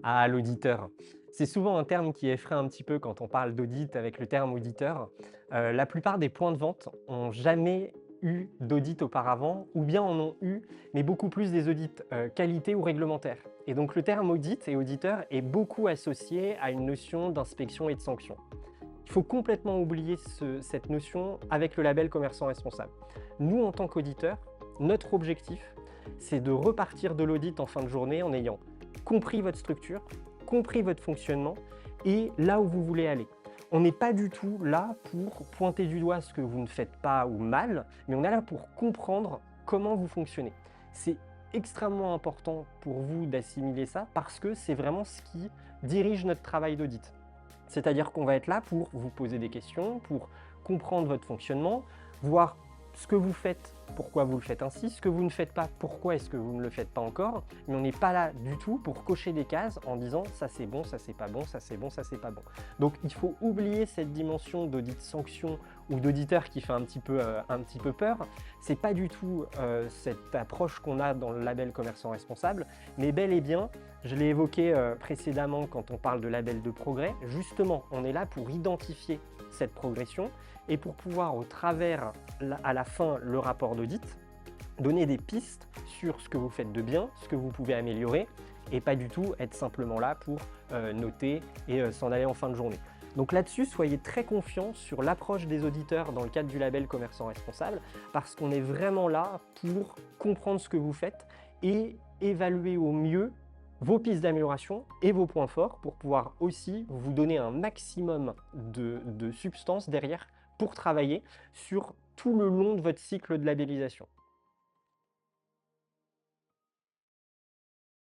Ah, l'auditeur. C'est souvent un terme qui effraie un petit peu quand on parle d'audit avec le terme auditeur. La plupart des points de vente ont jamais eu d'audit auparavant ou bien en ont eu, mais beaucoup plus des audits qualité ou réglementaires. Et donc le terme audit et auditeur est beaucoup associé à une notion d'inspection et de sanction. Il faut complètement oublier cette notion avec le label commerçant responsable. Nous, en tant qu'auditeurs, notre objectif, c'est de repartir de l'audit en fin de journée en ayant compris votre structure, compris votre fonctionnement et là où vous voulez aller. On n'est pas du tout là pour pointer du doigt ce que vous ne faites pas ou mal, mais on est là pour comprendre comment vous fonctionnez. C'est extrêmement important pour vous d'assimiler ça parce que c'est vraiment ce qui dirige notre travail d'audit. C'est-à-dire qu'on va être là pour vous poser des questions, pour comprendre votre fonctionnement, voir ce que vous faites, pourquoi vous le faites ainsi, ce que vous ne faites pas, pourquoi est-ce que vous ne le faites pas encore. Mais on n'est pas là du tout pour cocher des cases en disant ça c'est bon, ça c'est pas bon, ça c'est bon, ça c'est pas bon. Donc il faut oublier cette dimension d'audit sanction ou d'auditeur qui fait un petit peu peur. C'est pas du tout cette approche qu'on a dans le label commerçant responsable, mais bel et bien, je l'ai évoqué précédemment quand on parle de label de progrès, justement, on est là pour identifier cette progression et pour pouvoir, au travers, à la fin, le rapport d'audit, donner des pistes sur ce que vous faites de bien, ce que vous pouvez améliorer, et pas du tout être simplement là pour noter et s'en aller en fin de journée. Donc là-dessus, soyez très confiants sur l'approche des auditeurs dans le cadre du label commerçant responsable, parce qu'on est vraiment là pour comprendre ce que vous faites et évaluer au mieux vos pistes d'amélioration et vos points forts pour pouvoir aussi vous donner un maximum de substance derrière pour travailler sur tout le long de votre cycle de labellisation.